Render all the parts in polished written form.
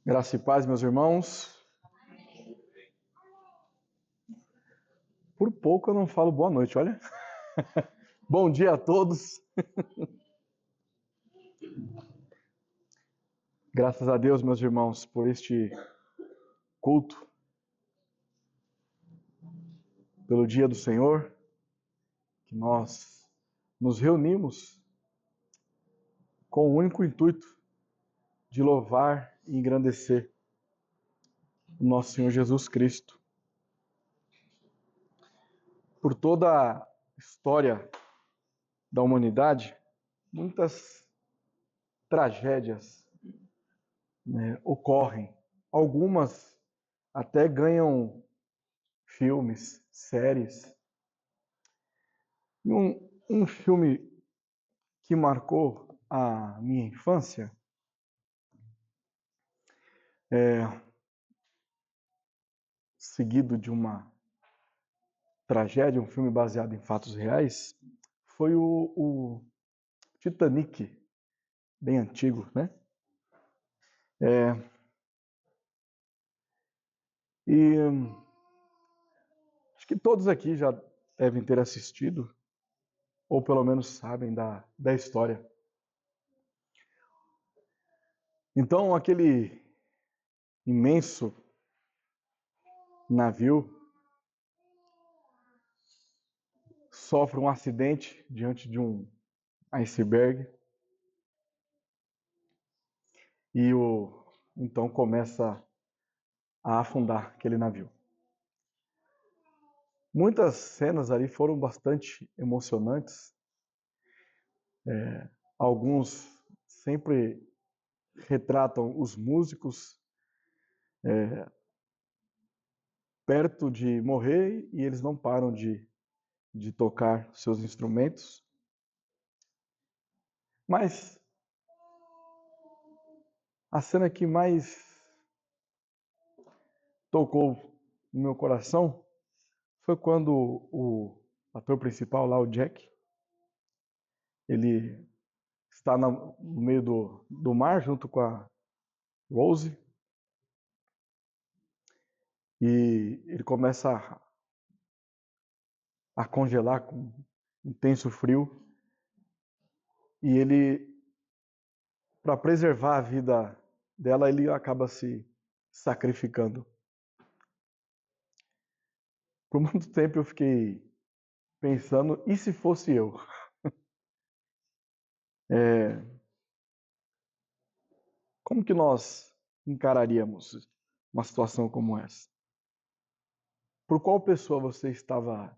Graça e paz, meus irmãos. Por pouco eu não falo boa noite, olha. Bom dia a todos. Graças a Deus, meus irmãos, por este culto, pelo dia do Senhor, que nós nos reunimos com o único intuito de louvar e engrandecer o nosso Senhor Jesus Cristo. Por toda a história da humanidade, muitas tragédias, ocorrem. Algumas até ganham filmes, séries. E um filme que marcou a minha infância seguido de uma tragédia, um filme baseado em fatos reais, foi o Titanic, bem antigo, né? E acho que todos aqui já devem ter assistido, ou pelo menos sabem da história. Então, aquele imenso navio sofre um acidente diante de um iceberg e então começa a afundar aquele navio. Muitas cenas ali foram bastante emocionantes. Alguns sempre retratam os músicos perto de morrer e eles não param de tocar seus instrumentos. Mas a cena que mais tocou no meu coração foi quando o ator principal lá, o Jack, ele está no meio do mar junto com a Rose e ele começa a congelar com intenso frio e ele, para preservar a vida dela, ele acaba se sacrificando. Por muito tempo eu fiquei pensando, e se fosse eu? Como que nós encararíamos uma situação como essa? Por qual pessoa você estava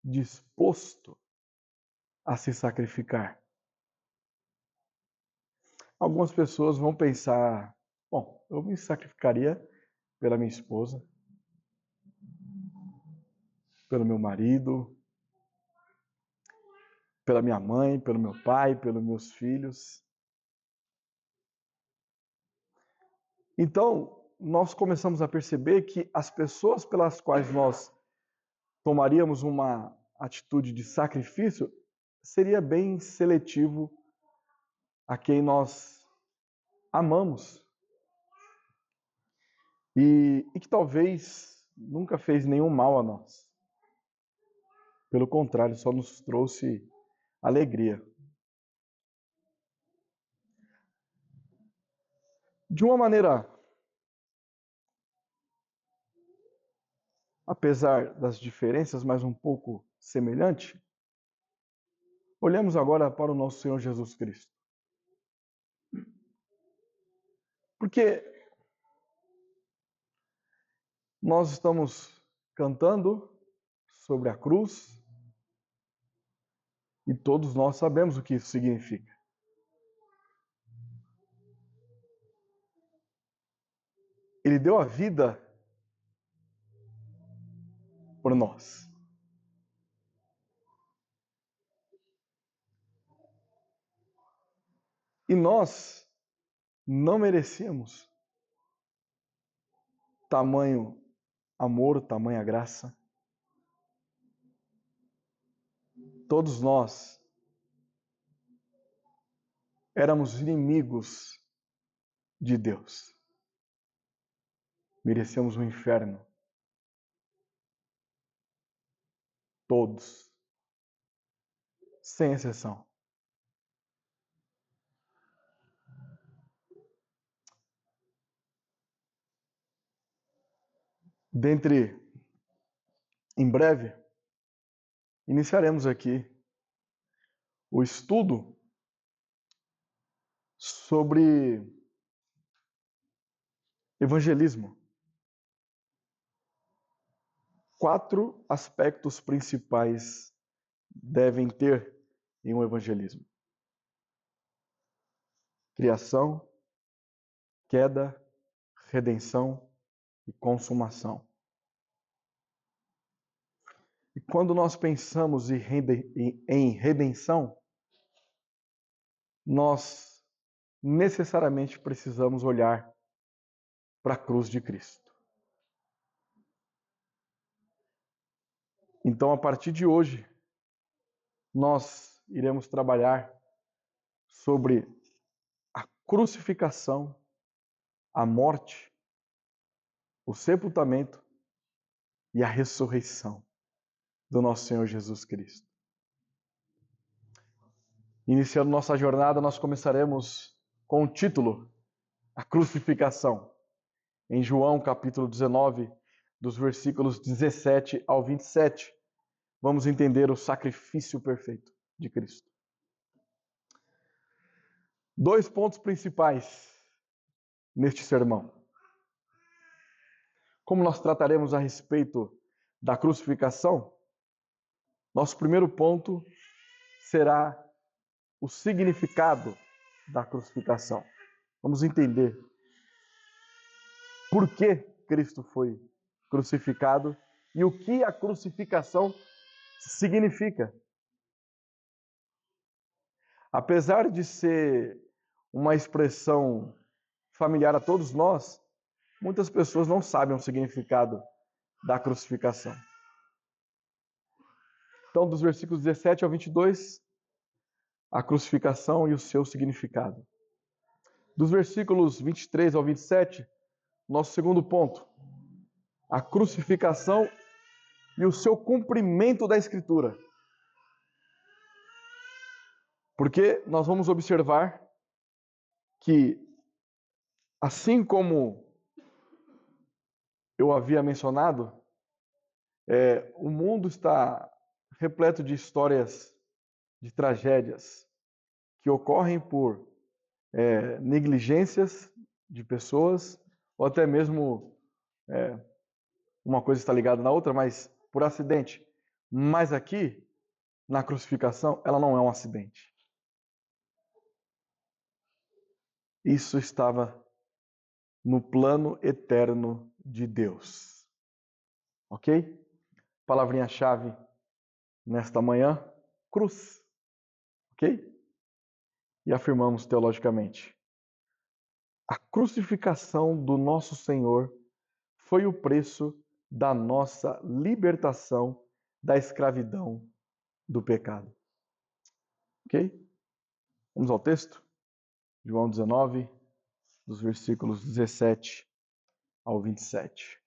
disposto a se sacrificar? Algumas pessoas vão pensar, bom, eu me sacrificaria pela minha esposa, pelo meu marido, pela minha mãe, pelo meu pai, pelos meus filhos. Então, nós começamos a perceber que as pessoas pelas quais nós tomaríamos uma atitude de sacrifício seria bem seletivo a quem nós amamos e que talvez nunca fez nenhum mal a nós. Pelo contrário, só nos trouxe alegria. De uma maneira, apesar das diferenças, mas um pouco semelhante, olhemos agora para o nosso Senhor Jesus Cristo. Porque nós estamos cantando sobre a cruz e todos nós sabemos o que isso significa. Ele deu a vida por nós. E nós não merecíamos tamanho amor, tamanha graça. Todos nós éramos inimigos de Deus. merecemos o inferno. Todos, sem exceção. Em breve, iniciaremos aqui o estudo sobre evangelismo. 4 aspectos principais devem ter em um evangelismo: criação, queda, redenção e consumação. E quando nós pensamos em redenção, nós necessariamente precisamos olhar para a cruz de Cristo. Então, a partir de hoje, nós iremos trabalhar sobre a crucificação, a morte, o sepultamento e a ressurreição do nosso Senhor Jesus Cristo. Iniciando nossa jornada, nós começaremos com o título, a crucificação, em João capítulo 19, dos versículos 17 ao 27. Vamos entender o sacrifício perfeito de Cristo. 2 pontos principais neste sermão. Como nós trataremos a respeito da crucificação, nosso primeiro ponto será o significado da crucificação. Vamos entender por que Cristo foi crucificado e o que a crucificação significa. Apesar de ser uma expressão familiar a todos nós, muitas pessoas não sabem o significado da crucificação. Então, dos versículos 17 ao 22, a crucificação e o seu significado. Dos versículos 23 ao 27, nosso segundo ponto, a crucificação e o seu cumprimento da Escritura. Porque nós vamos observar que, assim como eu havia mencionado, o mundo está repleto de histórias, de tragédias que ocorrem por negligências de pessoas, ou até mesmo uma coisa está ligada na outra, mas por acidente. Mas aqui, na crucificação, ela não é um acidente. Isso estava no plano eterno de Deus. Ok? Palavrinha-chave nesta manhã, cruz. Ok? E afirmamos teologicamente: a crucificação do nosso Senhor foi o preço da nossa libertação da escravidão do pecado. Ok? Vamos ao texto? João 19, dos versículos 17 ao 27.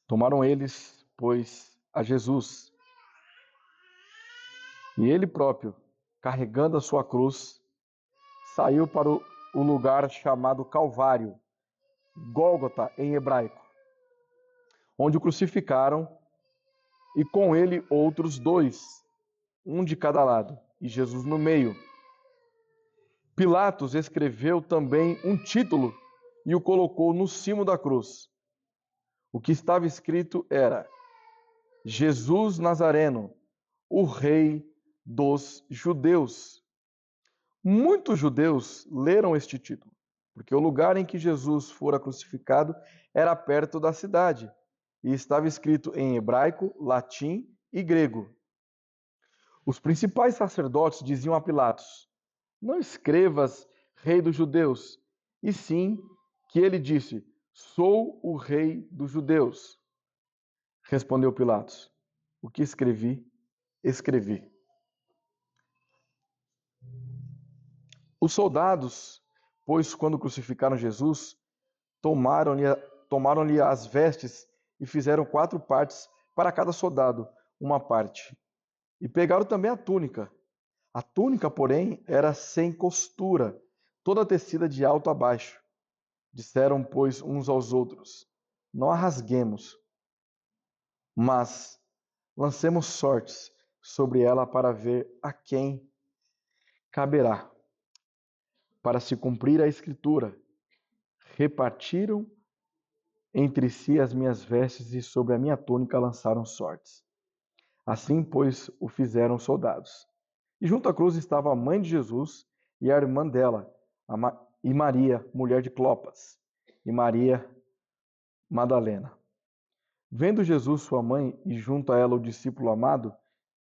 Tomaram eles, pois, a Jesus, e ele próprio, carregando a sua cruz, saiu para o lugar chamado Calvário, Gólgota em hebraico, onde o crucificaram, e com ele outros 2, um de cada lado, e Jesus no meio. Pilatos escreveu também um título e o colocou no cimo da cruz. O que estava escrito era: Jesus Nazareno, o Rei dos Judeus. Muitos judeus leram este título, porque o lugar em que Jesus fora crucificado era perto da cidade, e estava escrito em hebraico, latim e grego. Os principais sacerdotes diziam a Pilatos: não escrevas Rei dos Judeus, e sim que ele disse: Sou o rei dos judeus. Respondeu Pilatos: O que escrevi, escrevi. Os soldados, pois quando crucificaram Jesus, tomaram-lhe tomaram-lhe as vestes e fizeram 4 partes para cada soldado, uma parte. E pegaram também a túnica. A túnica, porém, era sem costura, toda tecida de alto a baixo. Disseram, pois, uns aos outros: Não a rasguemos, mas lancemos sortes sobre ela para ver a quem caberá. Para se cumprir a escritura, repartiram entre si as minhas vestes e sobre a minha túnica lançaram sortes. Assim, pois, o fizeram os soldados. E junto à cruz estava a mãe de Jesus e a irmã dela, e Maria, mulher de Clopas, e Maria Madalena. Vendo Jesus sua mãe e junto a ela o discípulo amado,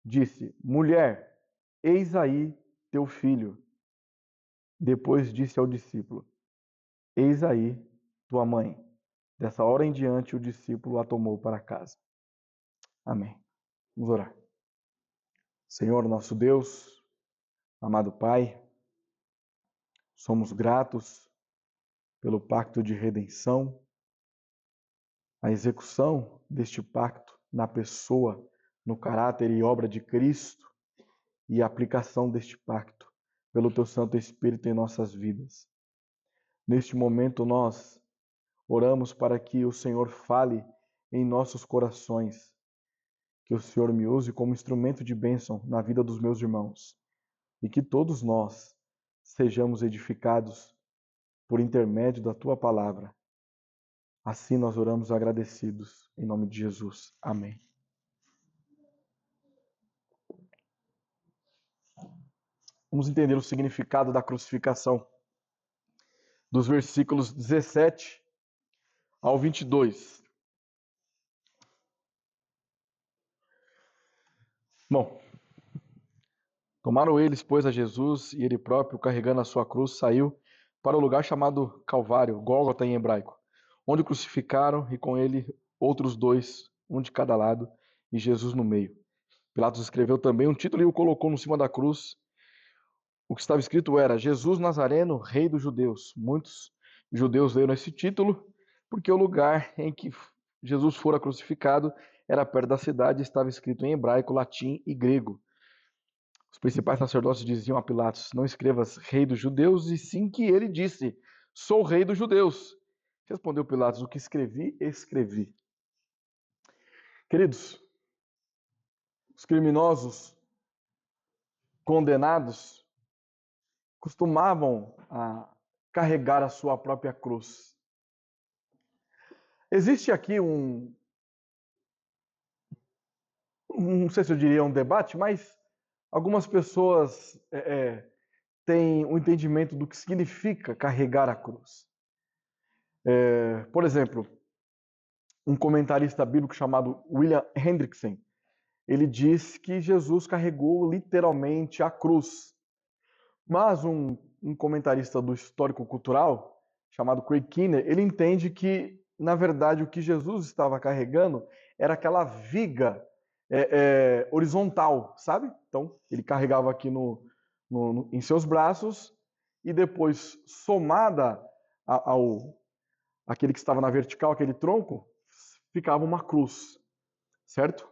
disse: Mulher, eis aí teu filho. Depois disse ao discípulo: Eis aí tua mãe. Dessa hora em diante o discípulo a tomou para casa. Amém. Vamos orar. Senhor nosso Deus, amado Pai, somos gratos pelo pacto de redenção, a execução deste pacto na pessoa, no caráter e obra de Cristo e a aplicação deste pacto pelo Teu Santo Espírito em nossas vidas. Neste momento nós oramos para que o Senhor fale em nossos corações, que o Senhor me use como instrumento de bênção na vida dos meus irmãos e que todos nós sejamos edificados por intermédio da Tua palavra. Assim nós oramos agradecidos, em nome de Jesus. Amém. Vamos entender o significado da crucificação, dos versículos 17 ao 22. Bom, tomaram eles, pois, a Jesus, e ele próprio, carregando a sua cruz, saiu para o lugar chamado Calvário, Gólgota em hebraico, onde o crucificaram, e com ele outros 2, um de cada lado, e Jesus no meio. Pilatos escreveu também um título e o colocou no cima da cruz. O que estava escrito era: Jesus Nazareno, Rei dos Judeus. Muitos judeus leram esse título porque o lugar em que Jesus fora crucificado era perto da cidade e estava escrito em hebraico, latim e grego. Os principais sacerdotes diziam a Pilatos: Não escrevas Rei dos Judeus, e sim que ele disse: Sou Rei dos Judeus. Respondeu Pilatos: O que escrevi, escrevi. Queridos, os criminosos condenados costumavam carregar a sua própria cruz. Existe aqui não sei se eu diria um debate, mas algumas pessoas têm um entendimento do que significa carregar a cruz. Por exemplo, um comentarista bíblico chamado William Hendrickson, ele diz que Jesus carregou literalmente a cruz. Mas um comentarista do histórico-cultural, chamado Craig Keener, ele entende que, na verdade, o que Jesus estava carregando era aquela viga horizontal, sabe? Então, ele carregava aqui em seus braços e depois, somada aquele que estava na vertical, aquele tronco, ficava uma cruz, certo?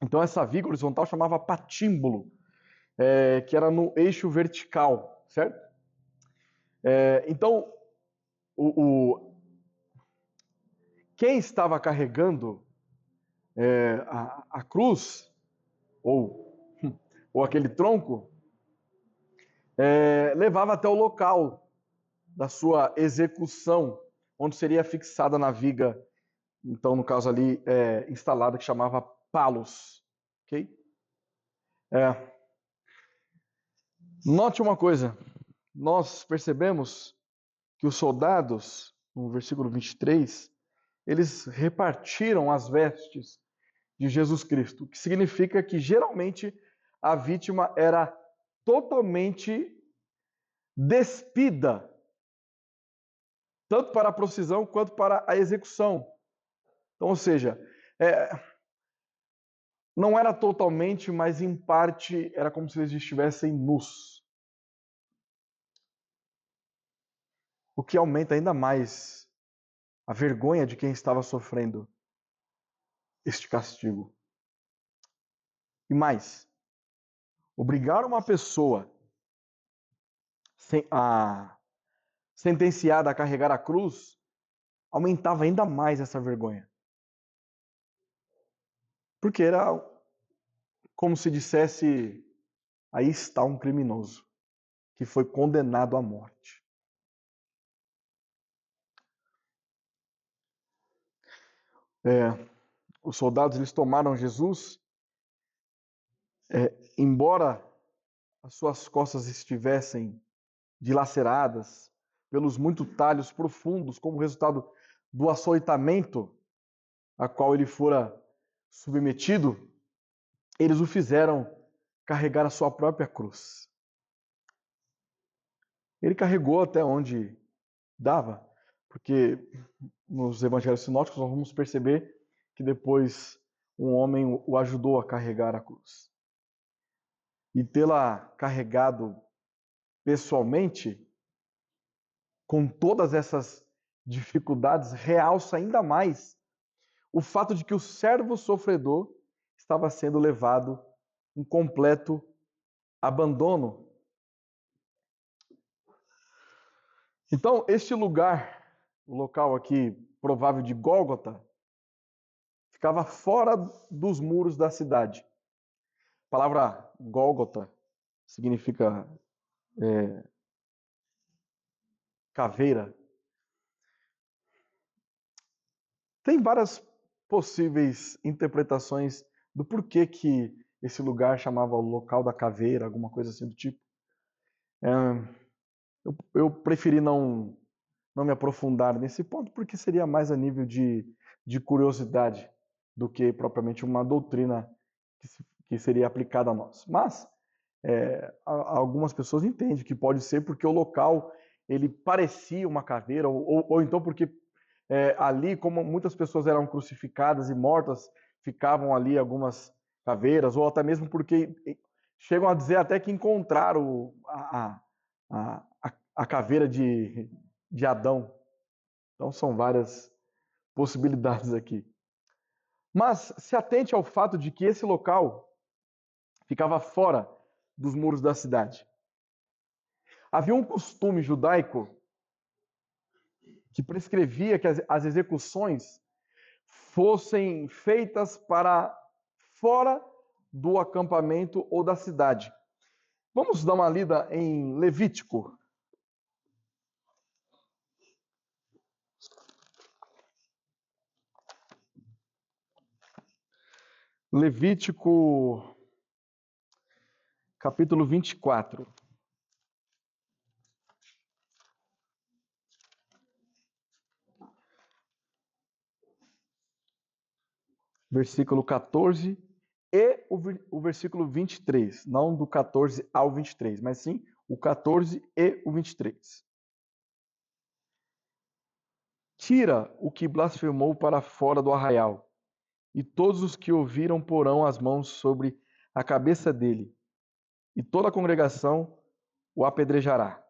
Então, essa viga horizontal chamava patímbulo, que era no eixo vertical, certo? Então, quem estava carregando a cruz, ou aquele tronco, levava até o local da sua execução, onde seria fixada na viga, então, no caso ali, instalada, que chamava palos. Ok? Note uma coisa, nós percebemos que os soldados, no versículo 23, eles repartiram as vestes de Jesus Cristo, o que significa que geralmente a vítima era totalmente despida tanto para a procissão quanto para a execução. Então, ou seja, não era totalmente, mas em parte era como se eles estivessem nus. O que aumenta ainda mais a vergonha de quem estava sofrendo este castigo. E mais, obrigar uma pessoa sentenciada a carregar a cruz aumentava ainda mais essa vergonha. Porque era como se dissesse: aí está um criminoso que foi condenado à morte. Os soldados eles tomaram Jesus, embora as suas costas estivessem dilaceradas pelos muitos talhos profundos, como resultado do açoitamento a qual ele fora submetido, eles o fizeram carregar a sua própria cruz. Ele carregou até onde dava, porque nos evangelhos sinóticos nós vamos perceber que depois um homem o ajudou a carregar a cruz. E tê-la carregado pessoalmente, com todas essas dificuldades, realça ainda mais o fato de que o servo sofredor estava sendo levado em completo abandono. Então, este lugar, o local aqui provável de Gólgota, ficava fora dos muros da cidade. A palavra Gólgota significa caveira. Tem várias possíveis interpretações do porquê que esse lugar chamava o local da caveira, alguma coisa assim do tipo. Eu preferi não me aprofundar nesse ponto, porque seria mais a nível de curiosidade do que propriamente uma doutrina que seria aplicada a nós. Mas algumas pessoas entendem que pode ser porque o local ele parecia uma caveira, ou então porque ali, como muitas pessoas eram crucificadas e mortas, ficavam ali algumas caveiras, ou até mesmo porque chegam a dizer até que encontraram a caveira de Adão. Então são várias possibilidades aqui. Mas se atente ao fato de que esse local ficava fora dos muros da cidade. Havia um costume judaico que prescrevia que as execuções fossem feitas para fora do acampamento ou da cidade. Vamos dar uma lida em Levítico. Levítico, capítulo 24. Versículo 14 e o versículo 23. Não do 14 ao 23, mas sim o 14 e o 23. Tira o que blasfemou para fora do arraial, e todos os que ouviram porão as mãos sobre a cabeça dele, e toda a congregação o apedrejará.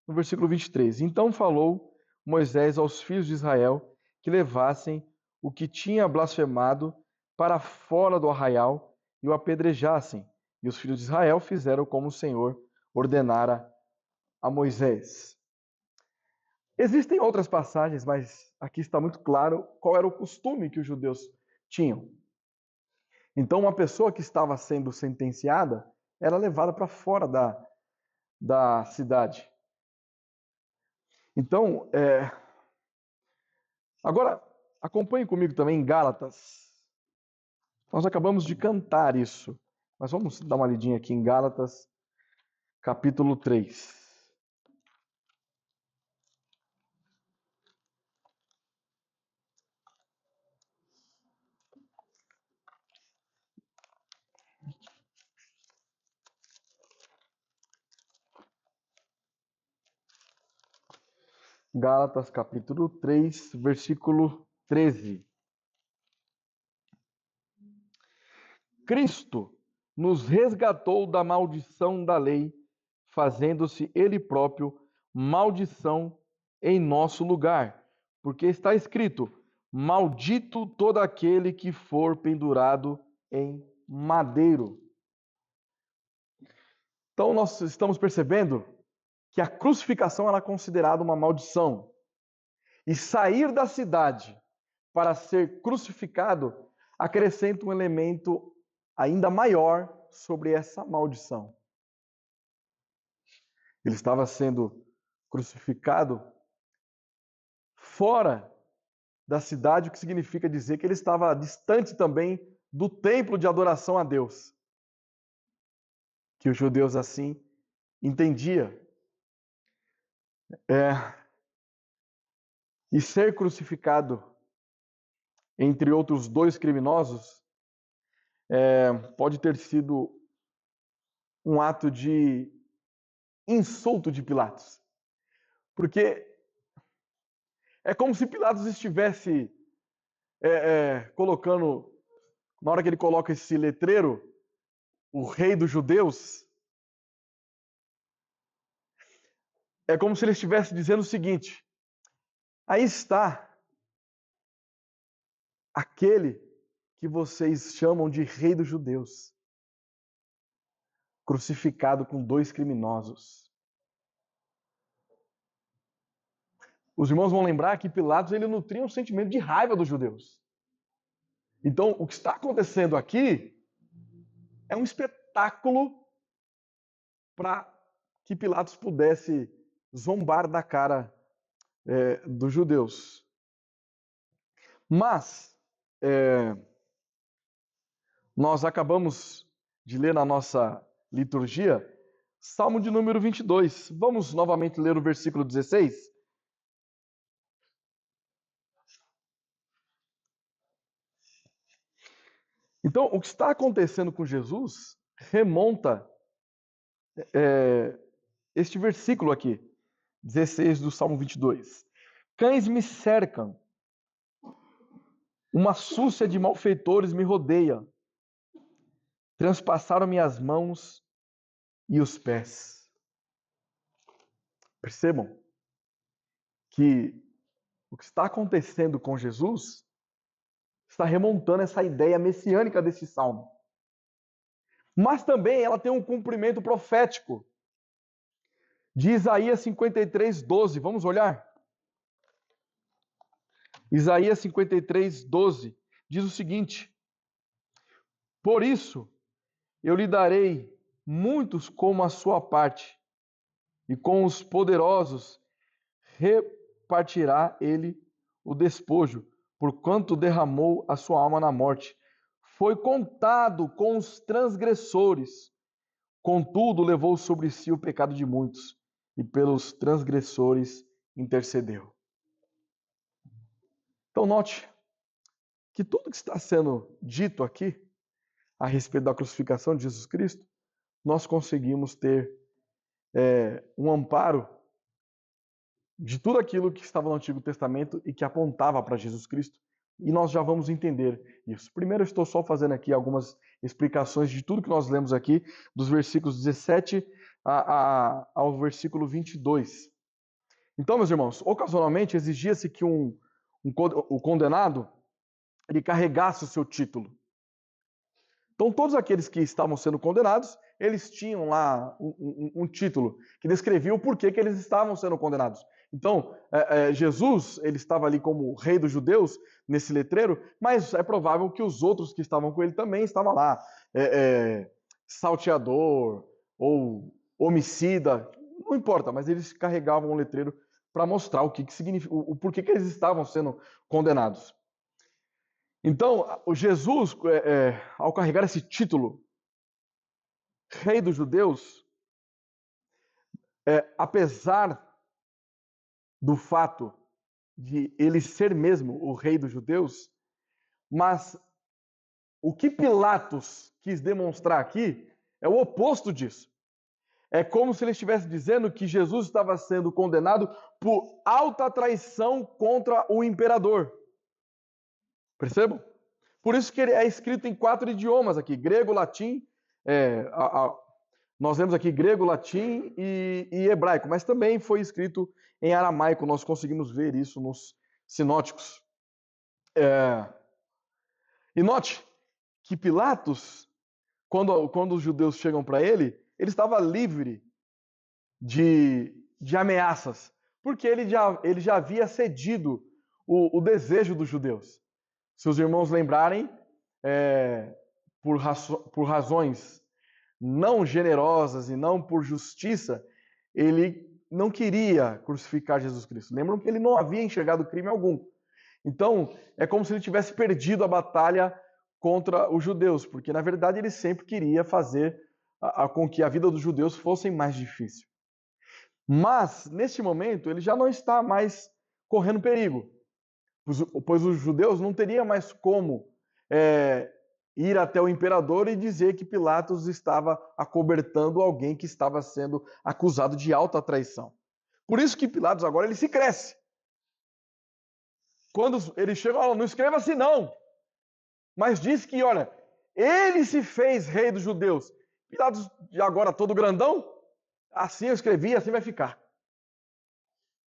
No versículo 23. Então falou Moisés aos filhos de Israel que levassem o que tinha blasfemado para fora do arraial e o apedrejassem. E os filhos de Israel fizeram como o Senhor ordenara a Moisés. Existem outras passagens, mas aqui está muito claro qual era o costume que os judeus tinham. Então, uma pessoa que estava sendo sentenciada era levada para fora da cidade. Então, agora, acompanhe comigo também em Gálatas. Nós acabamos de cantar isso, mas vamos dar uma lidinha aqui em Gálatas, capítulo 3. Gálatas capítulo 3, versículo 13. Cristo nos resgatou da maldição da lei, fazendo-se Ele próprio maldição em nosso lugar. Porque está escrito: maldito todo aquele que for pendurado em madeiro. Então nós estamos percebendo que a crucificação era considerada uma maldição. E sair da cidade para ser crucificado acrescenta um elemento ainda maior sobre essa maldição. Ele estava sendo crucificado fora da cidade, o que significa dizer que ele estava distante também do templo de adoração a Deus, que os judeus assim entendiam. E ser crucificado entre outros dois criminosos pode ter sido um ato de insulto de Pilatos. Porque é como se Pilatos estivesse colocando, na hora que ele coloca esse letreiro, o rei dos judeus, é como se ele estivesse dizendo o seguinte: aí está aquele que vocês chamam de rei dos judeus, crucificado com dois criminosos. Os irmãos vão lembrar que Pilatos ele nutria um sentimento de raiva dos judeus. Então, o que está acontecendo aqui é um espetáculo para que Pilatos pudesse zombar da cara dos judeus. Mas, nós acabamos de ler na nossa liturgia Salmo de número 22. Vamos novamente ler o versículo 16? Então, o que está acontecendo com Jesus remonta este versículo aqui, 16 do Salmo 22. Cães me cercam, uma súcia de malfeitores me rodeia, transpassaram minhas mãos e os pés. Percebam que o que está acontecendo com Jesus está remontando essa ideia messiânica desse salmo. Mas também ela tem um cumprimento profético de Isaías 53, 12. Vamos olhar? Isaías 53, 12 diz o seguinte: por isso eu lhe darei muitos como a sua parte, e com os poderosos repartirá ele o despojo, porquanto derramou a sua alma na morte. Foi contado com os transgressores, contudo levou sobre si o pecado de muitos, e pelos transgressores intercedeu. Então note que tudo que está sendo dito aqui a respeito da crucificação de Jesus Cristo, nós conseguimos ter um amparo de tudo aquilo que estava no Antigo Testamento e que apontava para Jesus Cristo. E nós já vamos entender isso. Primeiro, eu estou só fazendo aqui algumas explicações de tudo que nós lemos aqui, dos versículos 17 ao versículo 22. Então, meus irmãos, ocasionalmente exigia-se que o condenado ele carregasse o seu título. Então, todos aqueles que estavam sendo condenados, eles tinham lá um título que descrevia o porquê que eles estavam sendo condenados. Então, Jesus, ele estava ali como rei dos judeus, nesse letreiro, mas é provável que os outros que estavam com ele também estavam lá. Salteador ou homicida, não importa, mas eles carregavam um letreiro para mostrar o que significa, o porquê que eles estavam sendo condenados. Então, o Jesus, ao carregar esse título, Rei dos Judeus, apesar do fato de ele ser mesmo o Rei dos Judeus, mas o que Pilatos quis demonstrar aqui é o oposto disso. É como se ele estivesse dizendo que Jesus estava sendo condenado por alta traição contra o imperador. Percebam? Por isso que ele é escrito em 4 idiomas aqui, grego, latim, nós vemos aqui grego, latim e hebraico, mas também foi escrito em aramaico, nós conseguimos ver isso nos sinóticos. E note que Pilatos, quando os judeus chegam para ele estava livre de ameaças, porque ele já havia cedido o desejo dos judeus. Se os irmãos lembrarem, por razões não generosas e não por justiça, ele não queria crucificar Jesus Cristo. Lembram que ele não havia enxergado crime algum. Então, é como se ele tivesse perdido a batalha contra os judeus, porque na verdade ele sempre queria fazer com que a vida dos judeus fosse mais difícil. Mas, neste momento, ele já não está mais correndo perigo, pois os judeus não teriam mais como ir até o imperador e dizer que Pilatos estava acobertando alguém que estava sendo acusado de alta traição. Por isso que Pilatos agora ele se cresce. Quando ele chega, não escreva assim não, mas diz que, olha, ele se fez rei dos judeus. Pilatos, agora todo grandão, assim eu escrevi, assim vai ficar.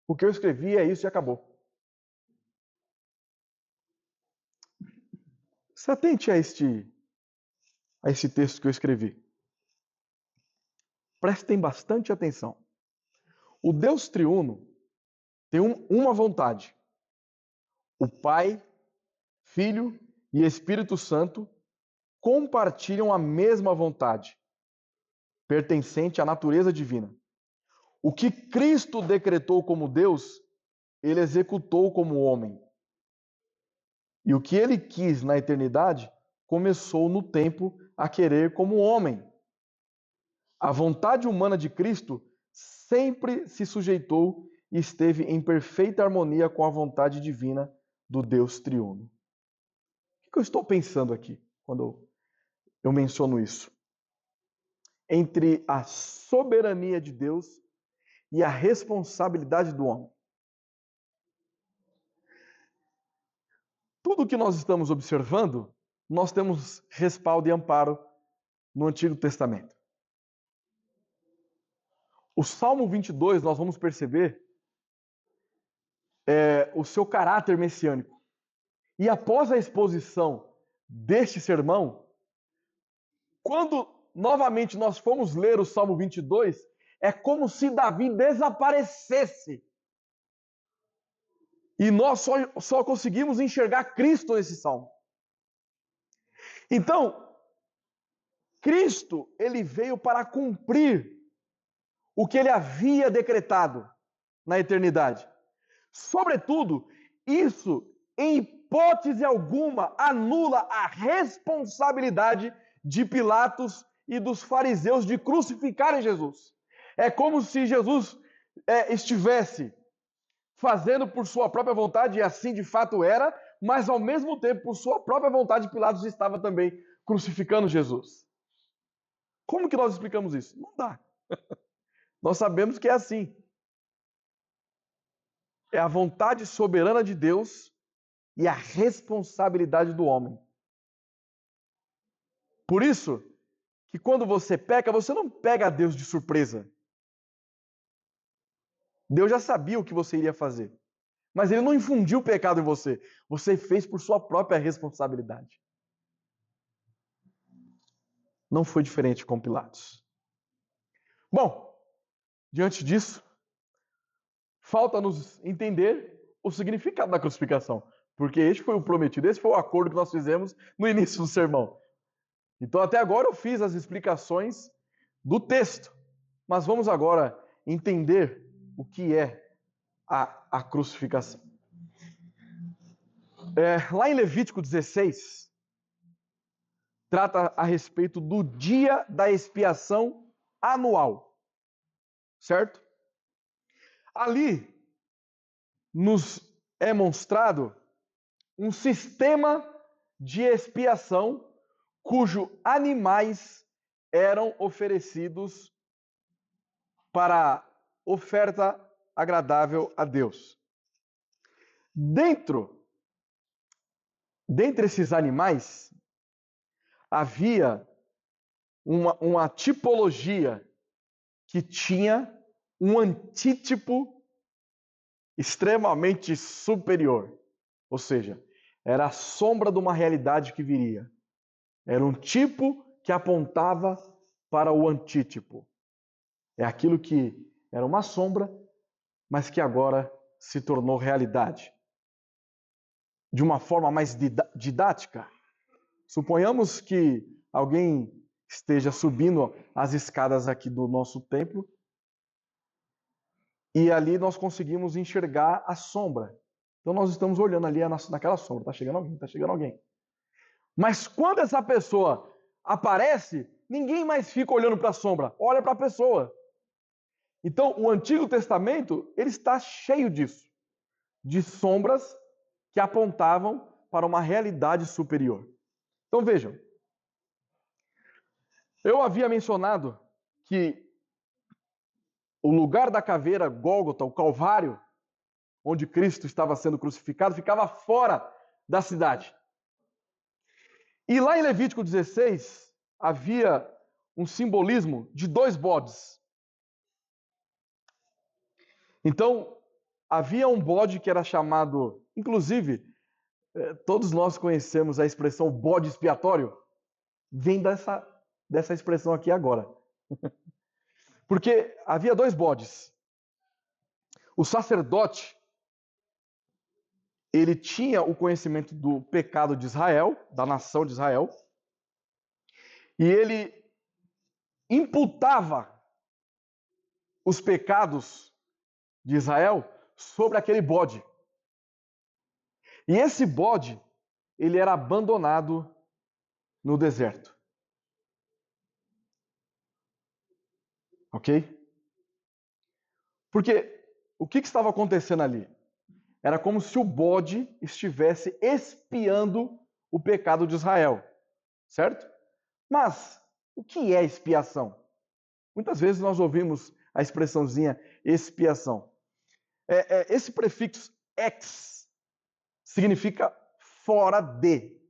O que eu escrevi é isso e acabou. Se atente a este texto que eu escrevi. Prestem bastante atenção. O Deus triuno tem uma vontade. O Pai, Filho e Espírito Santo compartilham a mesma vontade, pertencente à natureza divina. O que Cristo decretou como Deus, ele executou como homem. E o que ele quis na eternidade, começou no tempo a querer como homem. A vontade humana de Cristo sempre se sujeitou e esteve em perfeita harmonia com a vontade divina do Deus triuno. O que eu estou pensando aqui quando eu menciono isso? Entre a soberania de Deus e a responsabilidade do homem. Tudo que nós estamos observando, nós temos respaldo e amparo no Antigo Testamento. O Salmo 22, nós vamos perceber o seu caráter messiânico. E após a exposição deste sermão, quando novamente nós formos ler o Salmo 22, é como se Davi desaparecesse. E nós só conseguimos enxergar Cristo nesse salmo. Então, Cristo, ele veio para cumprir o que ele havia decretado na eternidade. Sobretudo, isso, em hipótese alguma, anula a responsabilidade de Pilatos e dos fariseus de crucificarem Jesus. É como se Jesus estivesse fazendo por sua própria vontade, e assim de fato era, mas ao mesmo tempo, por sua própria vontade, Pilatos estava também crucificando Jesus. Como que nós explicamos isso? Não dá. Nós sabemos que é assim. É a vontade soberana de Deus e a responsabilidade do homem. Por isso, que quando você peca, você não pega a Deus de surpresa. Deus já sabia o que você iria fazer. Mas ele não infundiu o pecado em você. Você fez por sua própria responsabilidade. Não foi diferente com Pilatos. Bom, diante disso, falta-nos entender o significado da crucificação. Porque este foi o prometido, esse foi o acordo que nós fizemos no início do sermão. Então, até agora eu fiz as explicações do texto. Mas vamos agora entender o que é a crucificação. Lá em Levítico 16, trata a respeito do dia da expiação anual. Certo? Ali nos é mostrado um sistema de expiação cujos animais eram oferecidos para oferta agradável a Deus. Dentre esses animais, havia uma tipologia que tinha um antítipo extremamente superior. Ou seja, era a sombra de uma realidade que viria. Era um tipo que apontava para o antítipo. É aquilo que era uma sombra, mas que agora se tornou realidade. De uma forma mais didática, suponhamos que alguém esteja subindo as escadas aqui do nosso templo e ali nós conseguimos enxergar a sombra. Então nós estamos olhando ali naquela sombra, está chegando alguém, está chegando alguém. Mas quando essa pessoa aparece, ninguém mais fica olhando para a sombra, olha para a pessoa. Então o Antigo Testamento, ele está cheio disso, de sombras que apontavam para uma realidade superior. Então vejam, eu havia mencionado que o lugar da caveira, Gólgota, o Calvário, onde Cristo estava sendo crucificado, ficava fora da cidade. E lá em Levítico 16, havia um simbolismo de 2 bodes. Então, havia um bode que era chamado, inclusive, todos nós conhecemos a expressão bode expiatório, vem dessa expressão aqui agora. Porque havia 2 bodes. O sacerdote, ele tinha o conhecimento do pecado de Israel, da nação de Israel, e ele imputava os pecados de Israel sobre aquele bode. E esse bode, ele era abandonado no deserto. Ok? Porque o que estava acontecendo ali? Era como se o bode estivesse expiando o pecado de Israel. Certo? Mas o que é expiação? Muitas vezes nós ouvimos a expressãozinha expiação. Esse prefixo ex significa fora de.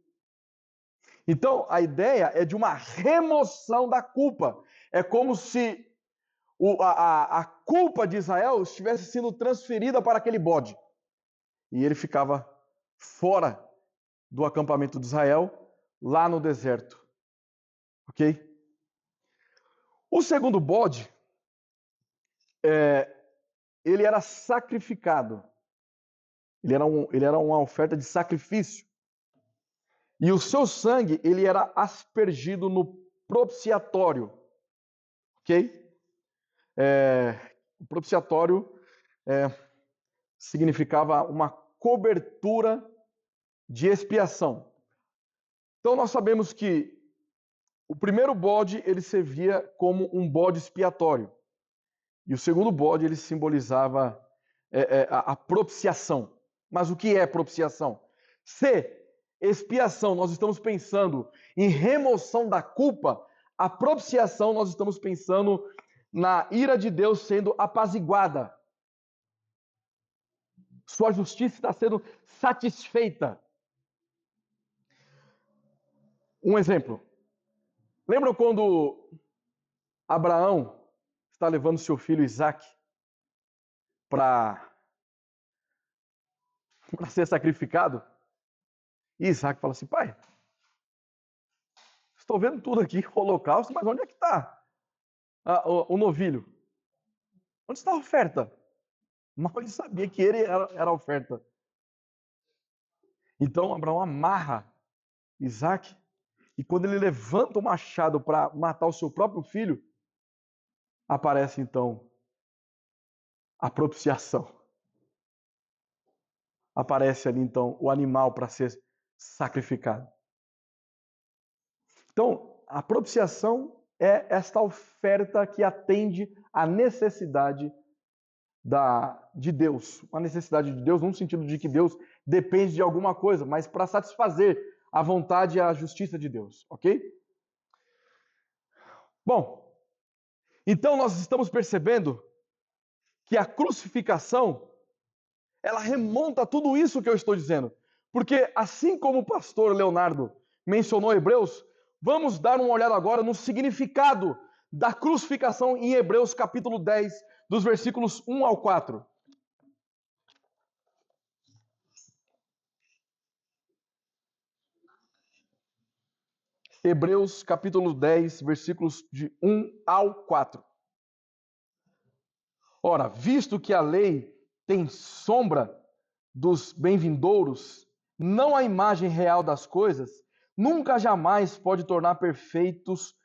Então, a ideia é de uma remoção da culpa. É como se a culpa de Israel estivesse sendo transferida para aquele bode. E ele ficava fora do acampamento de Israel, lá no deserto. Ok? O segundo bode, ele era sacrificado. Ele era uma oferta de sacrifício. E o seu sangue, ele era aspergido no propiciatório. Ok? O propiciatório significava uma cobertura de expiação. Então nós sabemos que o primeiro bode, ele servia como um bode expiatório. E o segundo bode, ele simbolizava a propiciação. Mas o que é propiciação? Se expiação, nós estamos pensando em remoção da culpa, a propiciação, nós estamos pensando na ira de Deus sendo apaziguada. Sua justiça está sendo satisfeita. Um exemplo. Lembram quando Abraão está levando seu filho Isaac para ser sacrificado? E Isaac fala assim: pai, estou vendo tudo aqui, holocausto, mas onde é que está o novilho? Onde está a oferta? Mal ele sabia que ele era a oferta. Então Abraão amarra Isaac, e quando ele levanta o machado para matar o seu próprio filho, aparece então a propiciação. Aparece ali então o animal para ser sacrificado. Então, a propiciação é esta oferta que atende à necessidade de Deus. Uma necessidade de Deus, no sentido de que Deus depende de alguma coisa, mas para satisfazer a vontade e a justiça de Deus, ok? Bom, Então nós estamos percebendo que a crucificação, ela remonta a tudo isso que eu estou dizendo. Porque assim como o pastor Leonardo mencionou Hebreus, vamos dar uma olhada agora no significado da crucificação em Hebreus capítulo 10, dos versículos 1 ao 4. Hebreus capítulo 10, versículos de 1 ao 4. Ora, visto que a lei tem sombra dos bem-vindouros, não a imagem real das coisas, nunca jamais pode tornar perfeitos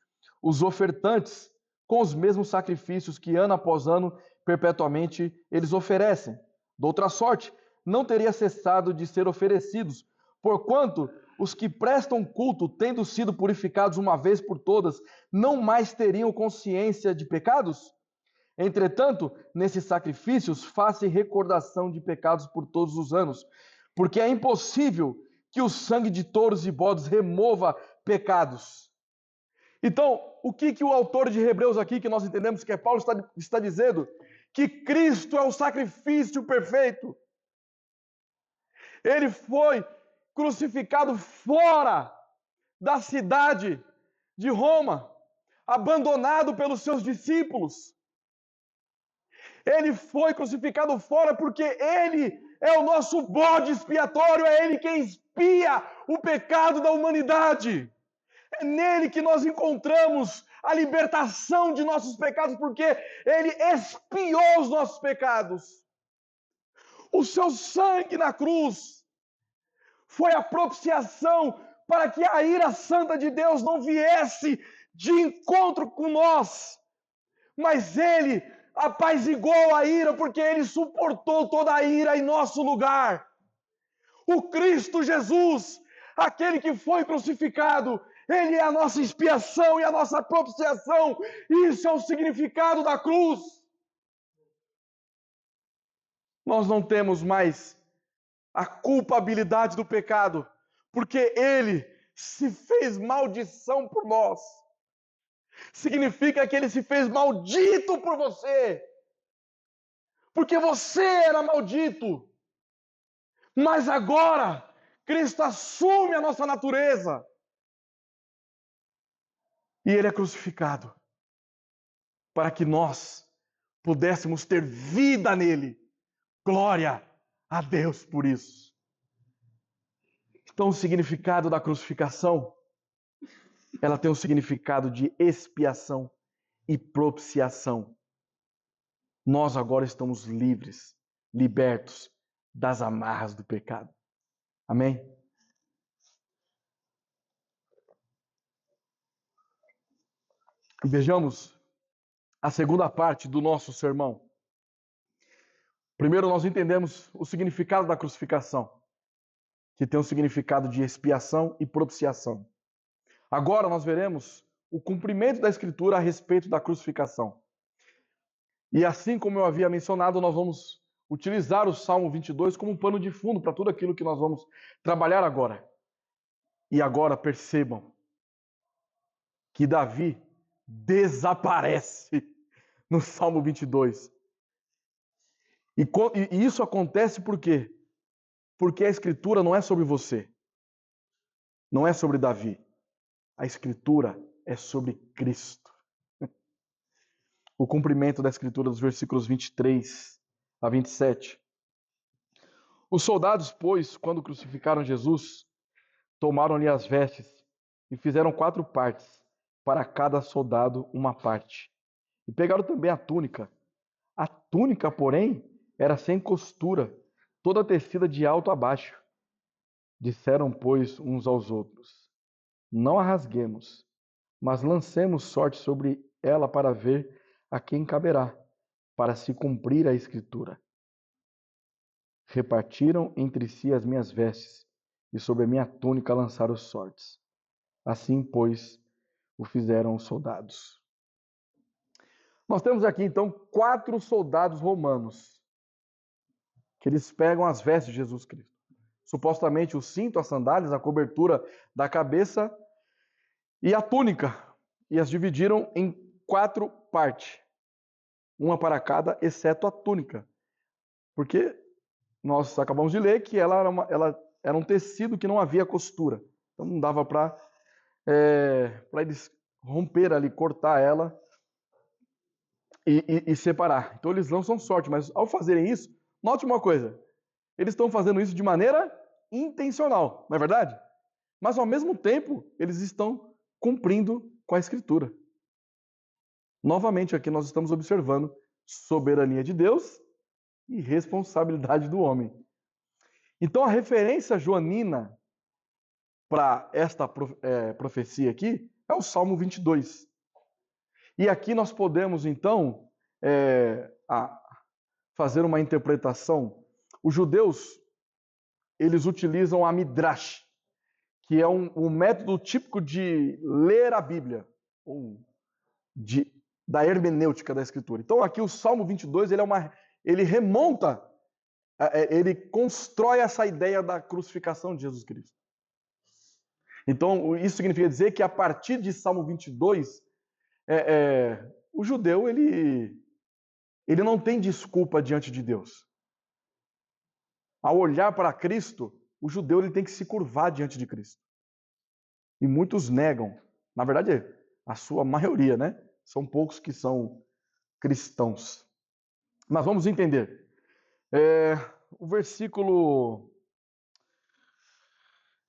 os ofertantes com os mesmos sacrifícios que ano após ano perpetuamente eles oferecem. De outra sorte, não teria cessado de ser oferecidos, porquanto os que prestam culto, tendo sido purificados uma vez por todas, não mais teriam consciência de pecados? Entretanto, nesses sacrifícios, faça recordação de pecados por todos os anos, porque é impossível que o sangue de touros e bodes remova pecados. Então, o que o autor de Hebreus aqui, que nós entendemos que é Paulo, está dizendo? Que Cristo é o sacrifício perfeito. Ele foi crucificado fora da cidade de Roma, abandonado pelos seus discípulos. Ele foi crucificado fora porque ele é o nosso bode expiatório, é ele quem expia o pecado da humanidade. É nele que nós encontramos a libertação de nossos pecados, porque ele expiou os nossos pecados. O seu sangue na cruz foi a propiciação para que a ira santa de Deus não viesse de encontro com nós, mas ele apaziguou a ira, porque ele suportou toda a ira em nosso lugar. O Cristo Jesus, aquele que foi crucificado, ele é a nossa expiação e a nossa propiciação. Isso é o significado da cruz. Nós não temos mais a culpabilidade do pecado, porque ele se fez maldição por nós. Significa que ele se fez maldito por você, porque você era maldito. Mas agora, Cristo assume a nossa natureza. E ele é crucificado para que nós pudéssemos ter vida nele. Glória a Deus por isso. Então, o significado da crucificação, ela tem um significado de expiação e propiciação. Nós agora estamos livres, libertos das amarras do pecado. Amém? Vejamos a segunda parte do nosso sermão. Primeiro, nós entendemos o significado da crucificação, que tem um significado de expiação e propiciação. Agora nós veremos o cumprimento da Escritura a respeito da crucificação. E assim como eu havia mencionado, nós vamos utilizar o Salmo 22 como um pano de fundo para tudo aquilo que nós vamos trabalhar agora. E agora percebam que Davi desaparece no Salmo 22. E isso acontece por quê? Porque a Escritura não é sobre você. Não é sobre Davi. A Escritura é sobre Cristo. O cumprimento da Escritura dos versículos 23 a 27. Os soldados, pois, quando crucificaram Jesus, tomaram-lhe as vestes e fizeram 4 partes, para cada soldado uma parte. E pegaram também a túnica. A túnica, porém, era sem costura, toda tecida de alto a baixo. Disseram, pois, uns aos outros: não a rasguemos, mas lancemos sorte sobre ela para ver a quem caberá, para se cumprir a Escritura. Repartiram entre si as minhas vestes, e sobre a minha túnica lançaram sortes. Assim, pois, o fizeram os soldados. Nós temos aqui, então, 4 soldados romanos, que eles pegam as vestes de Jesus Cristo. Supostamente o cinto, as sandálias, a cobertura da cabeça e a túnica. E as dividiram em 4 partes, uma para cada, exceto a túnica, porque nós acabamos de ler que ela era um tecido que não havia costura, então não dava para eles romper ali, cortar ela e separar. Então eles lançam sorte, mas ao fazerem isso, note uma coisa, eles estão fazendo isso de maneira intencional, não é verdade? Mas ao mesmo tempo, eles estão cumprindo com a Escritura. Novamente, aqui nós estamos observando soberania de Deus e responsabilidade do homem. Então, a referência joanina para esta profecia aqui é o Salmo 22. E aqui nós podemos, então, fazer uma interpretação. Os judeus, eles utilizam a Midrash, que é um método típico de ler a Bíblia, da hermenêutica da Escritura. Então, aqui o Salmo 22, ele remonta, ele constrói essa ideia da crucificação de Jesus Cristo. Então, isso significa dizer que a partir de Salmo 22, o judeu, ele não tem desculpa diante de Deus. Ao olhar para Cristo, o judeu ele tem que se curvar diante de Cristo. E muitos negam. Na verdade, a sua maioria, né? São poucos que são cristãos. Mas vamos entender. O versículo...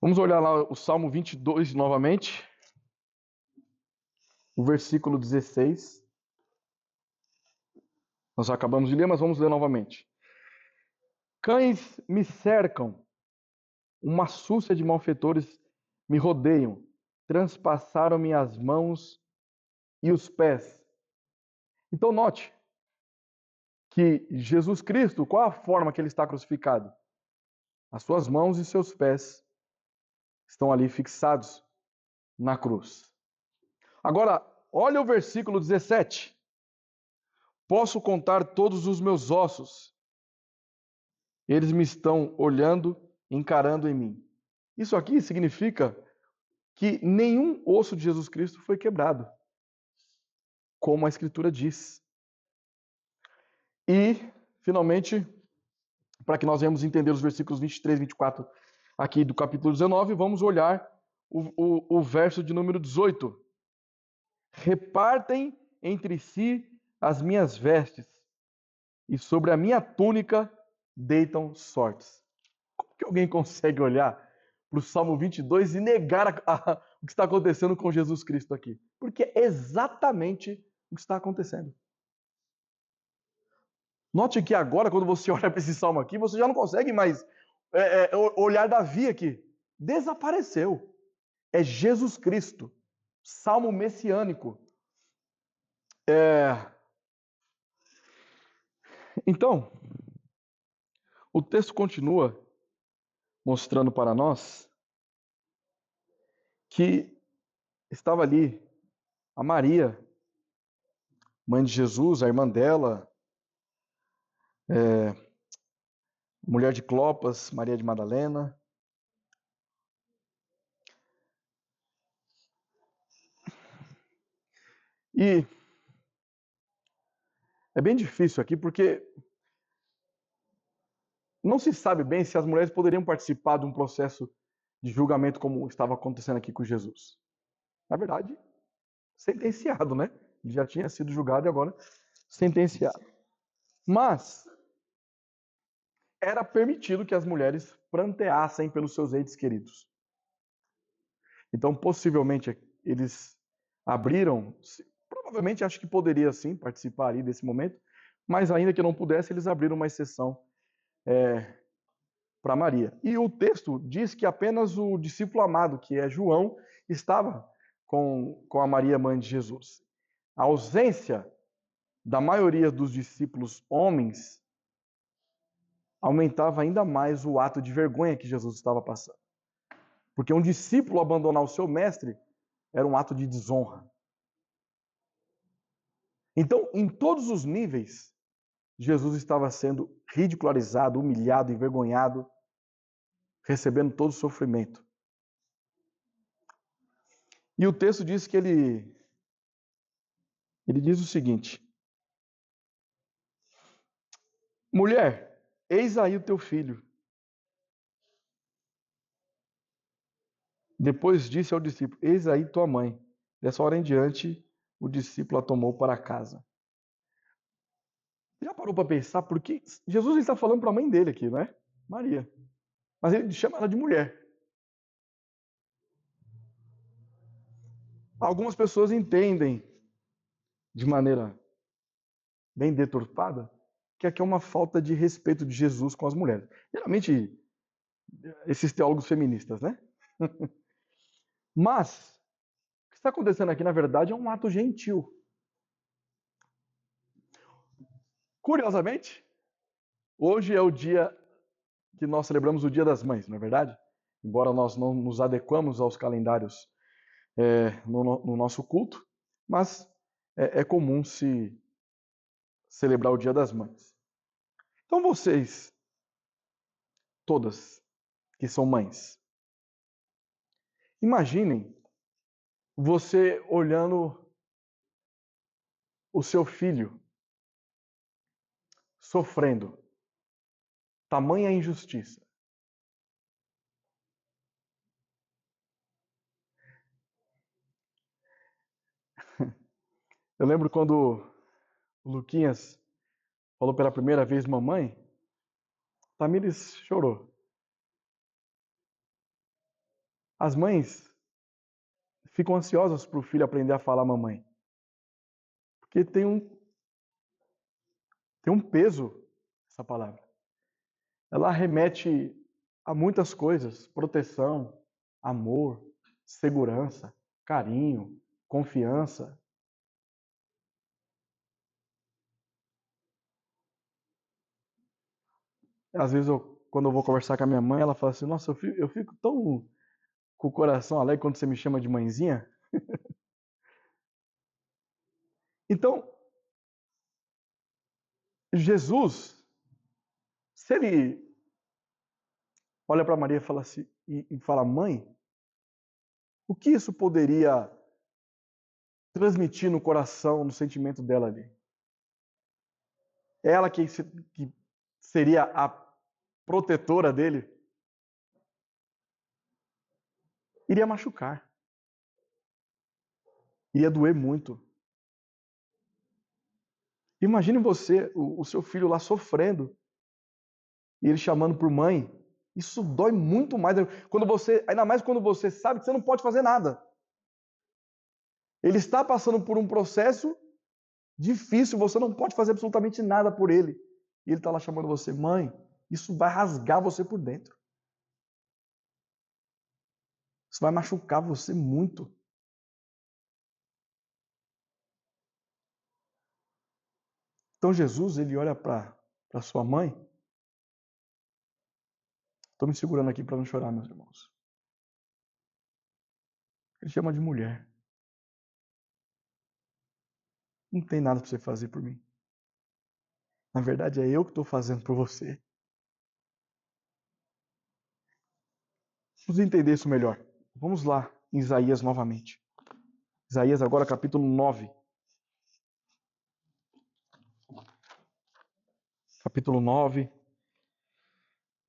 Vamos olhar lá o Salmo 22 novamente. O versículo 16. Nós acabamos de ler, mas vamos ler novamente. Cães me cercam, uma súcia de malfeitores me rodeiam, transpassaram-me as mãos e os pés. Então note que Jesus Cristo, qual a forma que ele está crucificado? As suas mãos e seus pés estão ali fixados na cruz. Agora, olha o versículo 17. Posso contar todos os meus ossos. Eles me estão olhando, encarando em mim. Isso aqui significa que nenhum osso de Jesus Cristo foi quebrado, como a Escritura diz. E, finalmente, para que nós venhamos entender os versículos 23 e 24 aqui do capítulo 19, vamos olhar o verso de número 18. Repartem entre si as minhas vestes, e sobre a minha túnica deitam sortes. Como que alguém consegue olhar para o Salmo 22 e negar o que está acontecendo com Jesus Cristo aqui? Porque é exatamente o que está acontecendo. Note que agora, quando você olha para esse salmo aqui, você já não consegue mais olhar Davi aqui. Desapareceu. É Jesus Cristo. Salmo messiânico. Então, o texto continua mostrando para nós que estava ali a Maria, mãe de Jesus, a irmã dela, mulher de Clopas, Maria de Madalena. E é bem difícil aqui, porque não se sabe bem se as mulheres poderiam participar de um processo de julgamento como estava acontecendo aqui com Jesus. Na verdade, sentenciado, né? Ele já tinha sido julgado e agora sentenciado. Mas era permitido que as mulheres pranteassem pelos seus entes queridos. Então, possivelmente, eles abriram, provavelmente acho que poderia sim participar ali desse momento, mas ainda que não pudesse, eles abriram uma exceção para Maria. E o texto diz que apenas o discípulo amado, que é João, estava com a Maria, mãe de Jesus. A ausência da maioria dos discípulos homens aumentava ainda mais o ato de vergonha que Jesus estava passando. Porque um discípulo abandonar o seu mestre era um ato de desonra. Então, em todos os níveis, Jesus estava sendo ridicularizado, humilhado, envergonhado, recebendo todo o sofrimento. E o texto diz que ele Ele diz o seguinte: mulher, eis aí o teu filho. Depois disse ao discípulo: eis aí tua mãe. Dessa hora em diante, o discípulo a tomou para casa. Já parou para pensar por que Jesus está falando para a mãe dele aqui, não é? Maria. Mas ele chama ela de mulher. Algumas pessoas entendem de maneira bem deturpada que aqui é uma falta de respeito de Jesus com as mulheres. Geralmente, esses teólogos feministas, né? Mas, o que está acontecendo aqui, na verdade, é um ato gentil. Curiosamente, hoje é o dia que nós celebramos o Dia das Mães, não é verdade? Embora nós não nos adequamos aos calendários no nosso culto, mas é comum se celebrar o Dia das Mães. Então vocês, todas que são mães, imaginem você olhando o seu filho sofrendo tamanha injustiça. Eu lembro quando o Luquinhas falou pela primeira vez mamãe, Tamires chorou. As mães ficam ansiosas para o filho aprender a falar mamãe. Porque tem um peso essa palavra. Ela remete a muitas coisas: proteção, amor, segurança, carinho, confiança. Às vezes, quando eu vou conversar com a minha mãe, ela fala assim: nossa, eu fico tão com o coração alegre quando você me chama de mãezinha. Então, Jesus, se ele olha para Maria e fala assim, e fala, mãe, o que isso poderia transmitir no coração, no sentimento dela ali? Ela que seria a protetora dele, iria machucar, iria doer muito. Imagine você, o seu filho lá sofrendo, e ele chamando por mãe. Isso dói muito mais. Ainda mais quando você sabe que você não pode fazer nada. Ele está passando por um processo difícil, você não pode fazer absolutamente nada por ele. E ele está lá chamando você, mãe. Isso vai rasgar você por dentro. Isso vai machucar você muito. Então Jesus, ele olha para sua mãe. Estou me segurando aqui para não chorar, meus irmãos. Ele chama de mulher. Não tem nada para você fazer por mim. Na verdade, é eu que estou fazendo por você. Vamos entender isso melhor. Vamos lá em Isaías novamente. Isaías agora capítulo 9. Capítulo 9,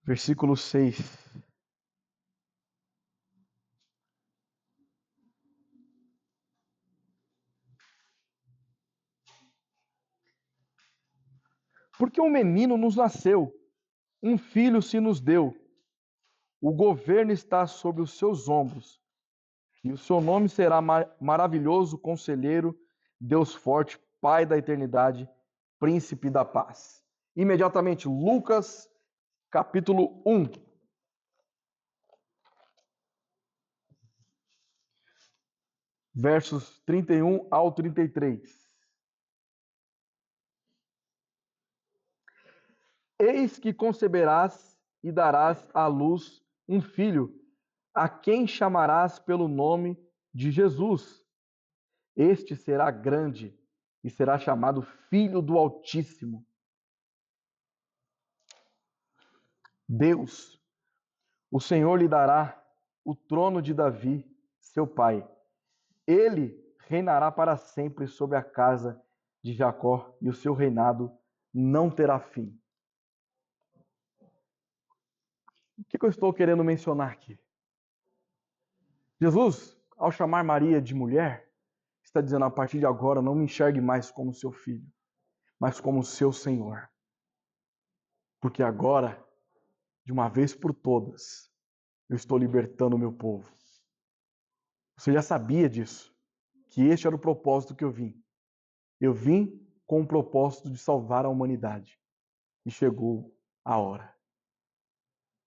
versículo 6. Porque um menino nos nasceu, um filho se nos deu. O governo está sobre os seus ombros. E o seu nome será maravilhoso, conselheiro, Deus forte, Pai da eternidade, príncipe da paz. Imediatamente, Lucas, capítulo 1. Versos 31 ao 33. Eis que conceberás e darás à luz um filho, a quem chamarás pelo nome de Jesus. Este será grande e será chamado Filho do Altíssimo. Deus, o Senhor lhe dará o trono de Davi, seu pai. Ele reinará para sempre sobre a casa de Jacó, e o seu reinado não terá fim. O que eu estou querendo mencionar aqui? Jesus, ao chamar Maria de mulher, está dizendo: a partir de agora, não me enxergue mais como seu filho, mas como seu Senhor. Porque agora, de uma vez por todas, eu estou libertando o meu povo. Você já sabia disso, que este era o propósito que eu vim. Eu vim com o propósito de salvar a humanidade. E chegou a hora.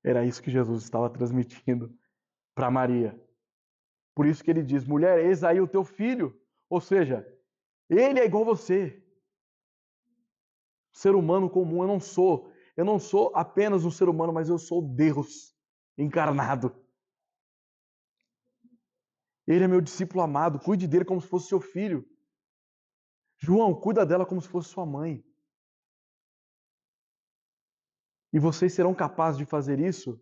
Era isso que Jesus estava transmitindo para Maria. Por isso que ele diz: mulher, eis aí o teu filho. Ou seja, ele é igual a você. Ser humano comum, eu não sou. Eu não sou apenas um ser humano, mas eu sou Deus encarnado. Ele é meu discípulo amado. Cuide dele como se fosse seu filho. João, cuida dela como se fosse sua mãe. E vocês serão capazes de fazer isso,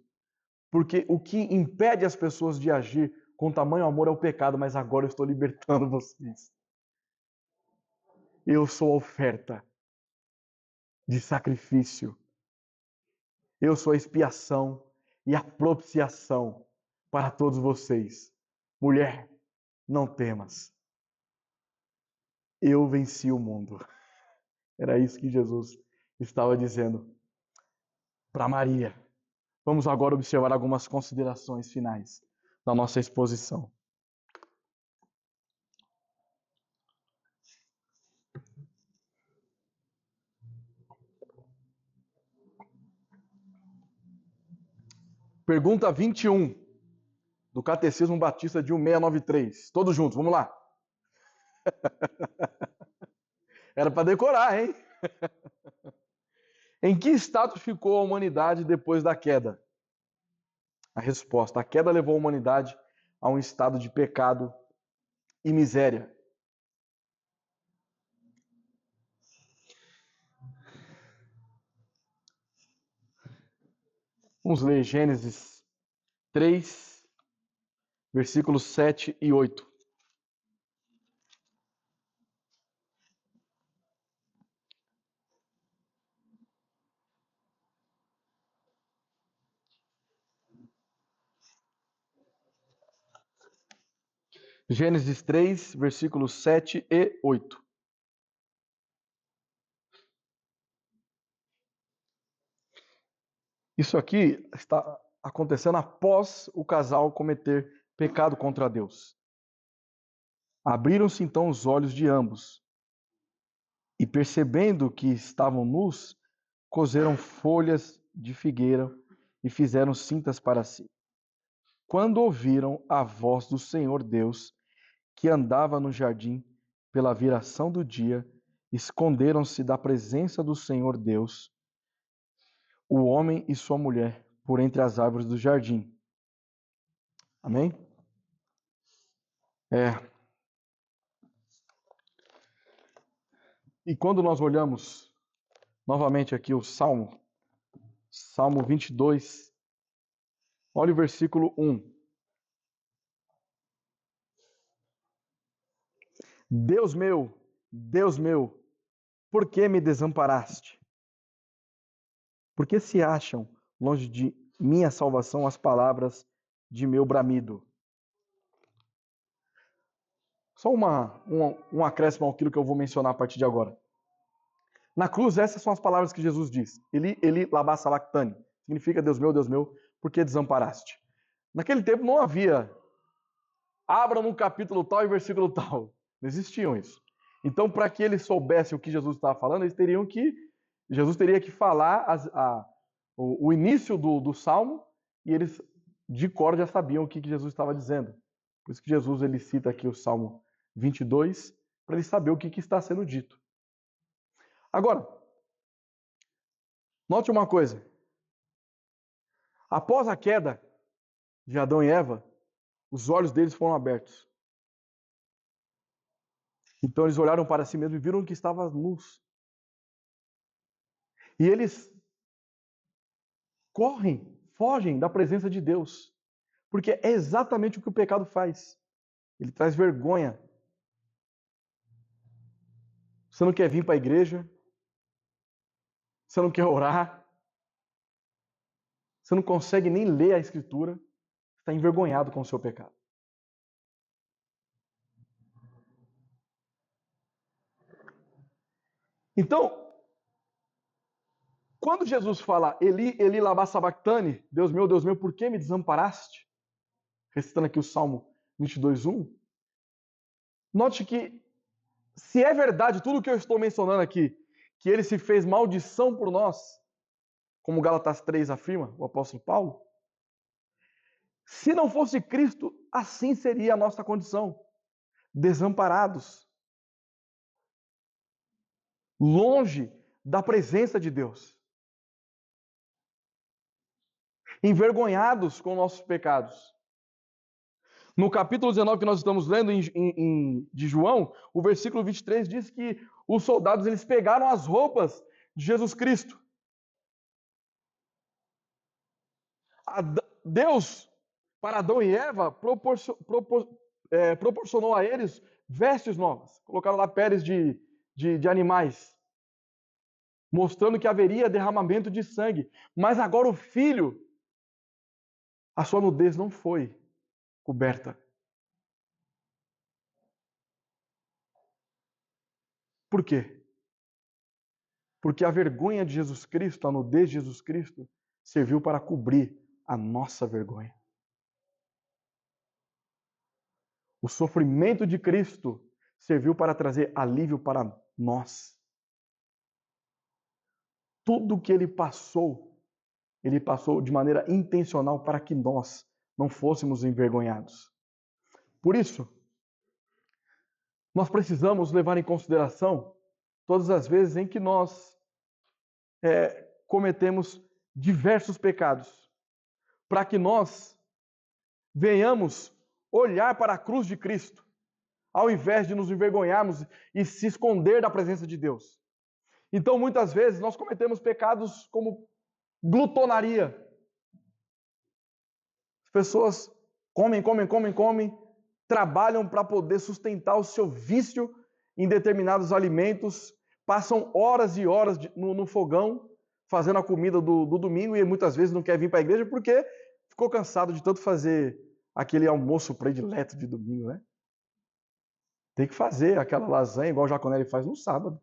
porque o que impede as pessoas de agir com tamanho amor é o pecado, mas agora eu estou libertando vocês. Eu sou a oferta de sacrifício. Eu sou a expiação e a propiciação para todos vocês. Mulher, não temas. Eu venci o mundo. Era isso que Jesus estava dizendo para Maria. Vamos agora observar algumas considerações finais da nossa exposição. Pergunta 21 do Catecismo Batista de 1693. Todos juntos, vamos lá. Era para decorar, hein? Em que estado ficou a humanidade depois da queda? A resposta: a queda levou a humanidade a um estado de pecado e miséria. Vamos ler Gênesis 3, versículos 7 e 8. Gênesis 3, versículos 7 e 8. Isso aqui está acontecendo após o casal cometer pecado contra Deus. Abriram-se então os olhos de ambos, e percebendo que estavam nus, coseram folhas de figueira e fizeram cintas para si. Quando ouviram a voz do Senhor Deus, que andava no jardim pela viração do dia, esconderam-se da presença do Senhor Deus, o homem e sua mulher, por entre as árvores do jardim. Amém? E quando nós olhamos novamente aqui o Salmo 22, olha o versículo 1. Deus meu, por que me desamparaste? Por que se acham longe de minha salvação as palavras de meu bramido? Só um acréscimo àquilo que eu vou mencionar a partir de agora. Na cruz, essas são as palavras que Jesus diz. Ele labá sabactani. Significa, Deus meu, por que desamparaste? Naquele tempo não havia abra no capítulo tal e versículo tal. Não existiam isso. Então, para que eles soubessem o que Jesus estava falando, Jesus teria que falar o início do salmo, e eles de cor já sabiam o que Jesus estava dizendo. Por isso que Jesus ele cita aqui o Salmo 22, para eles saber o que está sendo dito. Agora, note uma coisa. Após a queda de Adão e Eva, os olhos deles foram abertos. Então eles olharam para si mesmos e viram que estava nus. E eles fogem da presença de Deus. Porque é exatamente o que o pecado faz. Ele traz vergonha Você não quer vir para a igreja? Você não quer orar? Você não consegue nem ler a Escritura? Você está envergonhado com o seu pecado. Então, quando Jesus fala, Eli, Eli, lama sabachthani, Deus meu, por que me desamparaste? Recitando aqui o Salmo 22:1. Note que, se é verdade tudo o que eu estou mencionando aqui, que ele se fez maldição por nós, como Gálatas 3 afirma, o apóstolo Paulo, se não fosse Cristo, assim seria a nossa condição, desamparados, longe da presença de Deus, envergonhados com nossos pecados. No capítulo 19 que nós estamos lendo de João, o versículo 23 diz que os soldados eles pegaram as roupas de Jesus Cristo. Deus, para Adão e Eva, proporcionou a eles vestes novas. Colocaram lá peles de animais, mostrando que haveria derramamento de sangue. Mas agora o filho, a sua nudez não foi coberta. Por quê? Porque a vergonha de Jesus Cristo, a nudez de Jesus Cristo, serviu para cobrir a nossa vergonha. O sofrimento de Cristo serviu para trazer alívio para nós. Tudo que ele passou de maneira intencional para que nós não fôssemos envergonhados. Por isso, nós precisamos levar em consideração todas as vezes em que nós cometemos diversos pecados, para que nós venhamos olhar para a cruz de Cristo, ao invés de nos envergonharmos e se esconder da presença de Deus. Então, muitas vezes, nós cometemos pecados como glutonaria. As pessoas comem, trabalham para poder sustentar o seu vício em determinados alimentos, passam horas e horas no fogão, fazendo a comida do domingo, e muitas vezes não quer vir para a igreja porque ficou cansado de tanto fazer aquele almoço predileto de domingo, né? Tem que fazer aquela lasanha igual o Jaconelli faz no sábado.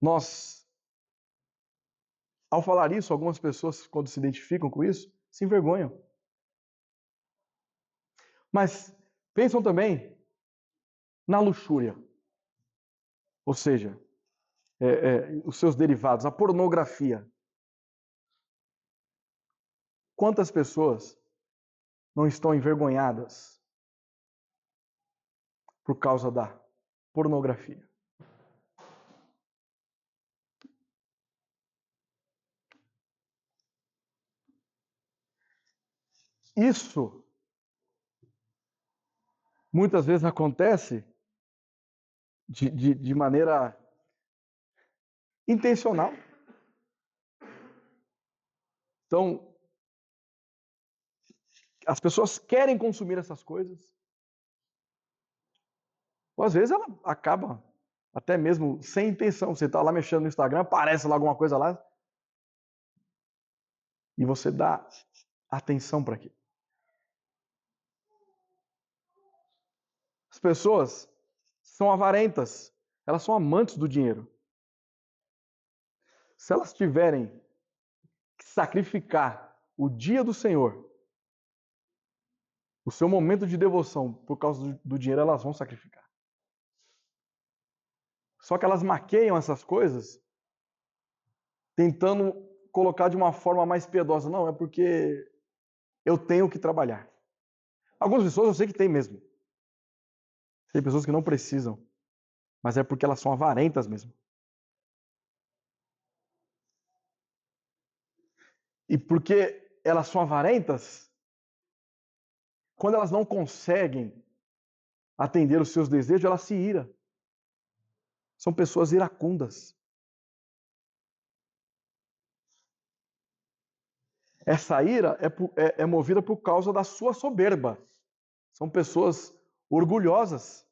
Nós, ao falar isso, algumas pessoas, quando se identificam com isso, se envergonham. Mas pensam também na luxúria. Ou seja, os seus derivados, a pornografia. Quantas pessoas não estão envergonhadas por causa da pornografia? Isso muitas vezes acontece de maneira intencional. Então, as pessoas querem consumir essas coisas. Ou às vezes ela acaba até mesmo sem intenção. Você está lá mexendo no Instagram, aparece lá alguma coisa lá e você dá atenção para aquilo. As pessoas são avarentas, elas são amantes do dinheiro. Se elas tiverem que sacrificar o dia do Senhor, o seu momento de devoção por causa do dinheiro, elas vão sacrificar. Só que elas maqueiam essas coisas tentando colocar de uma forma mais piedosa. Não, é porque eu tenho que trabalhar. Algumas pessoas eu sei que tem mesmo. Tem pessoas que não precisam, mas é porque elas são avarentas mesmo. E porque elas são avarentas, quando elas não conseguem atender os seus desejos, elas se iram. São pessoas iracundas. Essa ira é movida por causa da sua soberba. São pessoas orgulhosas.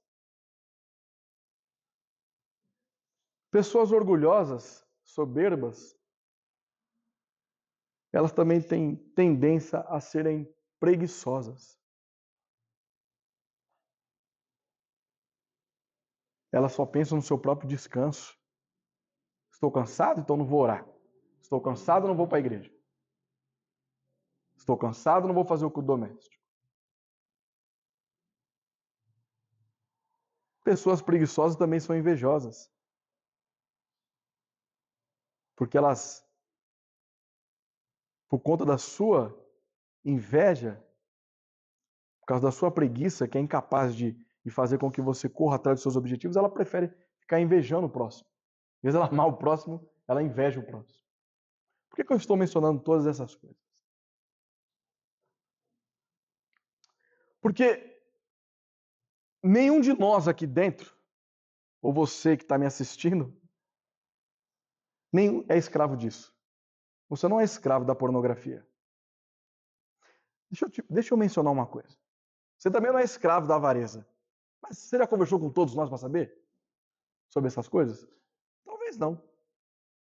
Pessoas orgulhosas, soberbas, elas também têm tendência a serem preguiçosas. Elas só pensam no seu próprio descanso. Estou cansado, então não vou orar. Estou cansado, não vou para a igreja. Estou cansado, não vou fazer o culto doméstico. Pessoas preguiçosas também são invejosas. Porque elas, por conta da sua inveja, por causa da sua preguiça, que é incapaz de fazer com que você corra atrás dos seus objetivos, ela prefere ficar invejando o próximo. Em vez de ela amar o próximo, ela inveja o próximo. Por que eu estou mencionando todas essas coisas? Porque nenhum de nós aqui dentro, ou você que está me assistindo, nem é escravo disso. Você não é escravo da pornografia. Deixa eu mencionar uma coisa. Você também não é escravo da avareza. Mas você já conversou com todos nós para saber sobre essas coisas? Talvez não.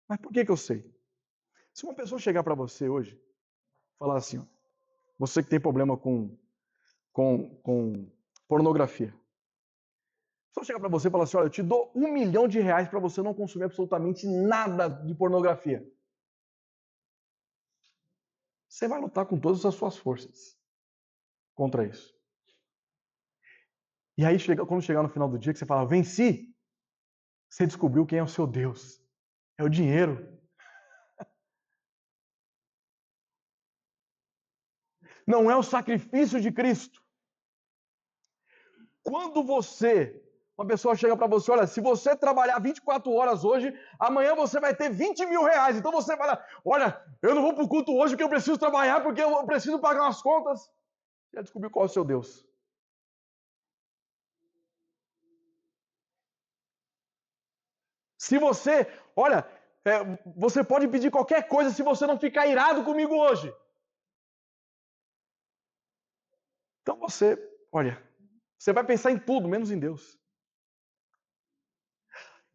Mas por que eu sei? Se uma pessoa chegar para você hoje e falar assim, ó, você que tem problema com pornografia. Se eu chegar para você e falar assim, olha, eu te dou R$1 milhão para você não consumir absolutamente nada de pornografia. Você vai lutar com todas as suas forças contra isso. E aí, quando chegar no final do dia, que você fala, venci, você descobriu quem é o seu Deus. É o dinheiro. Não é o sacrifício de Cristo. Quando uma pessoa chega para você, olha, se você trabalhar 24 horas hoje, amanhã você vai ter R$20 mil. Então você fala, olha, eu não vou para o culto hoje porque eu preciso trabalhar, porque eu preciso pagar umas contas. Já descobriu qual é o seu Deus. Se você, olha, você pode pedir qualquer coisa se você não ficar irado comigo hoje. Então olha, você vai pensar em tudo, menos em Deus.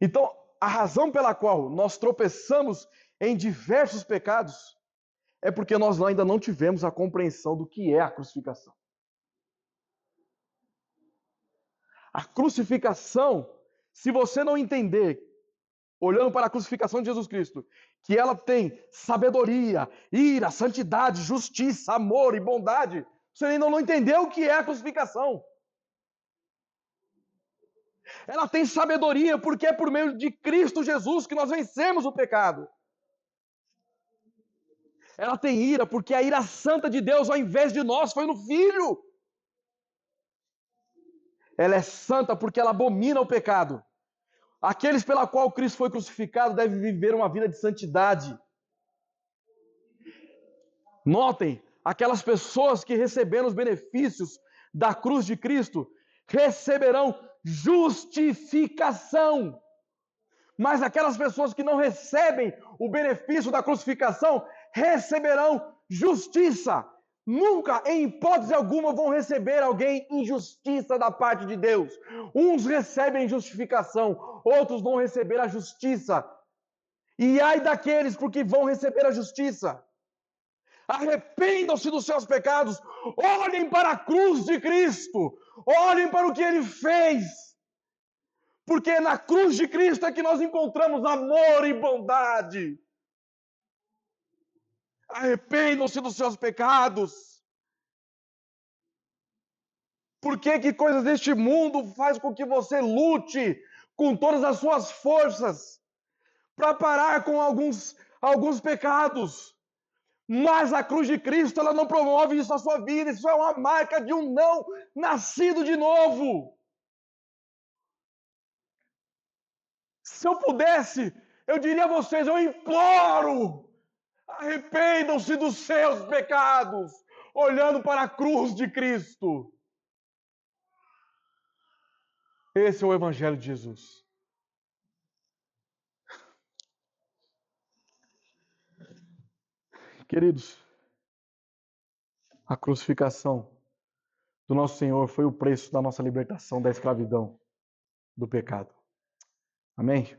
Então, a razão pela qual nós tropeçamos em diversos pecados é porque nós ainda não tivemos a compreensão do que é a crucificação. A crucificação, se você não entender, olhando para a crucificação de Jesus Cristo, que ela tem sabedoria, ira, santidade, justiça, amor e bondade, você ainda não entendeu o que é a crucificação. Ela tem sabedoria porque é por meio de Cristo Jesus que nós vencemos o pecado. Ela tem ira porque a ira santa de Deus, ao invés de nós, foi no Filho. Ela é santa porque ela abomina o pecado. Aqueles pela qual Cristo foi crucificado devem viver uma vida de santidade. Notem, aquelas pessoas que receberam os benefícios da cruz de Cristo receberão justificação. Mas aquelas pessoas que não recebem o benefício da crucificação receberão justiça. Nunca, em hipótese alguma, vão receber alguém injustiça da parte de Deus. Uns recebem justificação, outros vão receber a justiça. E ai daqueles porque vão receber a justiça. Arrependam-se dos seus pecados, olhem para a cruz de Cristo, olhem para o que Ele fez. Porque é na cruz de Cristo é que nós encontramos amor e bondade. Arrependam-se dos seus pecados. Por que coisas deste mundo faz com que você lute com todas as suas forças para parar com alguns pecados? Mas a cruz de Cristo, ela não promove isso na sua vida. Isso é uma marca de um não nascido de novo. Se eu pudesse, eu diria a vocês, eu imploro, arrependam-se dos seus pecados, olhando para a cruz de Cristo. Esse é o Evangelho de Jesus. Queridos, A crucificação do nosso Senhor foi o preço da nossa libertação da escravidão do pecado. Amém?